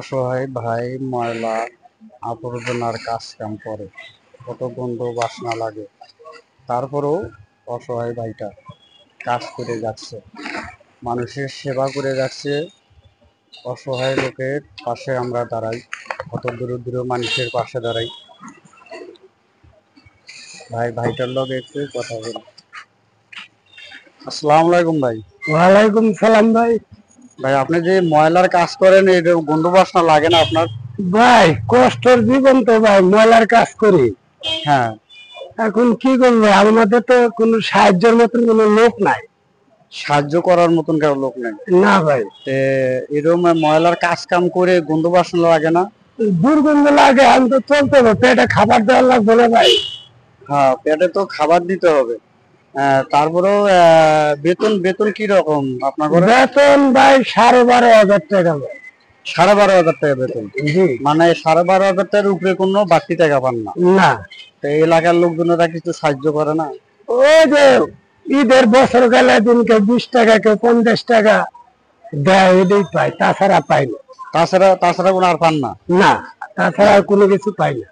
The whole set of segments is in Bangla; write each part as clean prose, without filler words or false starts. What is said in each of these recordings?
অসহায় ভাই ময়লা আবর্জনার কাজ কাম করে, কত গন্ধ বাসনা লাগে, তারপরেও অসহায় ভাইটা কাজ করে যাচ্ছে, মানুষের সেবা করে যাচ্ছে। অসহায় লোকের পাশে আমরা দাঁড়াই, কত দরিদ্র মানুষের পাশে দাঁড়াই। ভাইটার লগে একটু কথা বলি। আসসালামু আলাইকুম ভাই। ওয়ালাইকুম সালাম ভাই। ভাই আপনি যে ময়লার কাজ করেন, এর গন্ধ বাসনা লাগে না আপনার? ভাই কষ্টের জীবন তো ভাই, ময়লার কাজ করি। হ্যাঁ, এখন কি করবো, আমাদের তো কোনো সাহায্যের মতন কোনো লোক নাই। সাহায্য করার মতন কারো লোক নেই না ভাই। এরকম ময়লার কাজ কাম করে গন্ধ বাসনা লাগে না? দুর্গন্ধ লাগে, আমি তো চলতে হবে, পেটে খাবার দেওয়ার লাগবে না ভাই। হ্যাঁ, পেটে তো খাবার দিতে হবে। তারপরেও বেতন বেতন কি রকম আপনার? বেতন ভাই 12,500 টাকা ভাই। 12,500 টাকা বেতন? জি। মানে 12,500 টাকার উপরে কোনো বাড়তি টাকা পান না? না। তো এলাকার লোকজনেরা কিছু সাহায্য করে না? ওই যে ঈদের বছর গেলে দিনকে 20 টাকা, কেউ 50 টাকা দেয়, এটাই পাই, তাছাড়া পাই না। তাছাড়া কোনো আর পান না? না, তাছাড়া আর কোনো কিছু পাই না।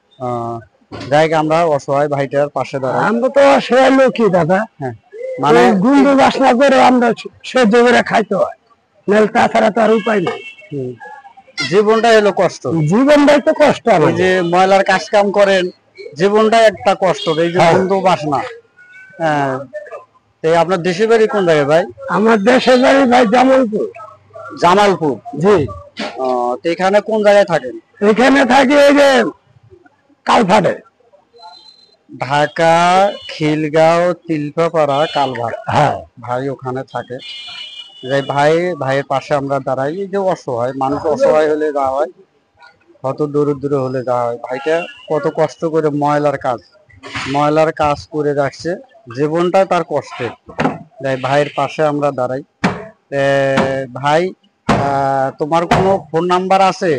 যাই আমরা অসহায় ভাইটার পাশে দাঁড়াই। আমরা তো অসহায় লোকই দাদা। হ্যাঁ, মানে গন্ধ বাসনা করে আমরা সহ্য করে খাইতে হয়, নাহলে তাছাড়া তো আর উপায় নেই। জীবনটা হলো কষ্ট, জীবনটাই তো কষ্ট। এই যে ময়লার কাজ কাম করেন, জীবনটাই একটা কষ্ট, এই যে গন্ধ বাসনা। হ্যাঁ, আপনার দেশের বাড়ি কোন জায়গায় ভাই? আমার দেশের বাড়ি ভাই জামালপুর। জামালপুর? জি। তো এখানে কোন জায়গায় থাকেন? এখানে থাকি এই যে কালভাটে। ঢাকা খিলগাঁও তিলপাপাড়া কালভাট। হ্যাঁ ভাই ওখানে থাকে। ভাইয়ের পাশে আমরা দাঁড়াই। এই যে অসহায় মানুষ, অসহায় হলে যা হয়, কত দরিদ্র হলে যা হয়। ভাইটা কত কষ্ট করে ময়লার কাজ করে রাখছে, জীবনটা তার কষ্টের। ভাইয়ের পাশে আমরা দাঁড়াই। ভাই, তোমার কোনো ফোন নাম্বার আছে?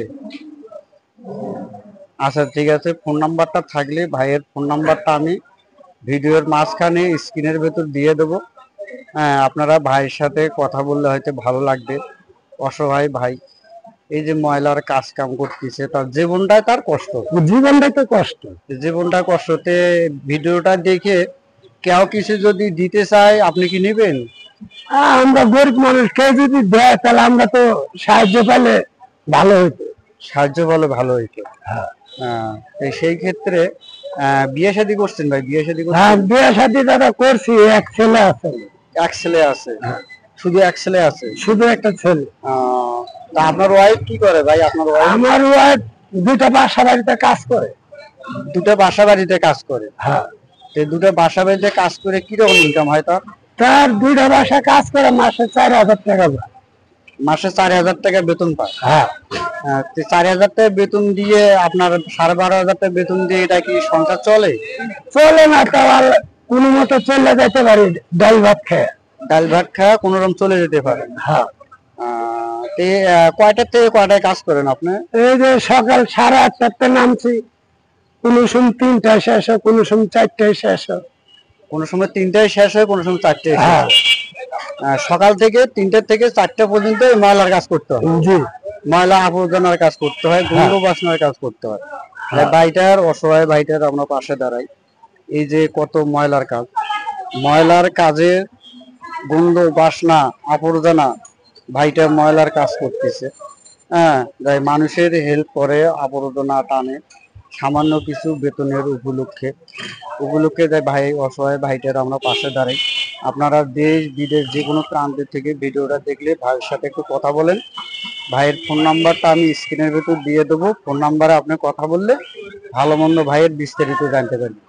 আচ্ছা ঠিক আছে, ফোন নাম্বারটা থাকলে ভাইয়ের ফোন নাম্বারটা আমি ভিডিওর মাঝখানে স্ক্রিনের ভেতর দিয়ে দেবো। হ্যাঁ, আপনারা ভাইয়ের সাথে কথা বললে হয়তো ভালো লাগবে। অসহায় ভাই, এই যে ময়লার কাজ কাম করতেছে, তার জীবনটাই তার কষ্ট। জীবনটাই তো কষ্ট। জীবনটা কষ্টতে ভিডিওটা দেখে কেউ কিছু যদি দিতে চায়, আপনি কি নেবেন? আমরা গরিব মানুষ, কেউ যদি দেয় তাহলে আমরা তো সাহায্য পেলে ভালো হইতো। সাহায্য বলে ভালো হইতো। সেই ক্ষেত্রে বিয়ে শাদী করছেন ভাই? বিয়ে শাদী করছেন? হ্যাঁ, বিয়ে শাদী দাদা করছি, এক ছেলে আছে। এক ছেলে আছে? শুধু এক ছেলে আছে? শুধু একটা ছেলে। তা আপনার ওয়াইফ কি করে ভাই? আমার ওয়াইফ দুটা বাসা বাড়িতে কাজ করে। দুটো বাসা বাড়িতে কাজ করে? হ্যাঁ। দুটো বাসা বাড়িতে কাজ করে কিরকম ইনকাম হয় তার? তার দুইটা বাসা কাজ করে, মাসে 4,000 টাকা পায়। মাসে 4,000 টাকা বেতন পায়? হ্যাঁ। 4,000 টাকা বেতন দিয়ে আপনার 12,500 টাকা বেতন দিয়ে এটা কি সংসার চলে? চলে না, তার কোনো মতো চলে যেতে পারি, ডাল ভাত খেয়ে। ডাল ভাত খাওয়া কোন রকম চলে যেতে পারে? হ্যাঁ। কয়টার থেকে কয়টায় কাজ করেন আপনি? এই যে সকাল 8:30টায় নামছি, কোনো সময় 3টায় শেষ হয়, কোনো সময় 4টায় শেষ হয়। কোনো সময় 3টায় শেষ হয়, কোনো সময় 4টায় শেষ হয়। সকাল থেকে 3টা থেকে 4টা পর্যন্ত ময়লার কাজ করতে হয়? জি। ময়লা আবর্জনার কাজ করতে হয়, গন্ধ বাসনার কাজ করতে হয়। ভাইটার, অসহায় ভাইটার আমরা পাশে দাঁড়াই। এই যে কত ময়লার কাজ, ময়লার কাজে গন্ধ বাসনা আবর্জনা, ভাইটা ময়লার কাজ করতেছে। হ্যাঁ, মানুষের হেল্প করে, আবর্জনা টানে, সামান্য কিছু বেতনের উপলক্ষে ভাই অসহায় ভাইটার আমরা পাশে দাঁড়াই। আপনারা দেশ বিদেশ যে কোনো প্রান্তের থেকে ভিডিওটা দেখলে ভাইয়ের সাথে একটু কথা বলেন। ভাইয়ের ফোন নাম্বারটা আমি স্ক্রিনের ভেতর দিয়ে দেবো। ফোন নাম্বারে আপনি কথা বললে ভালো মন্দ ভাইয়ের বিস্তারিত জানতে পারবেন।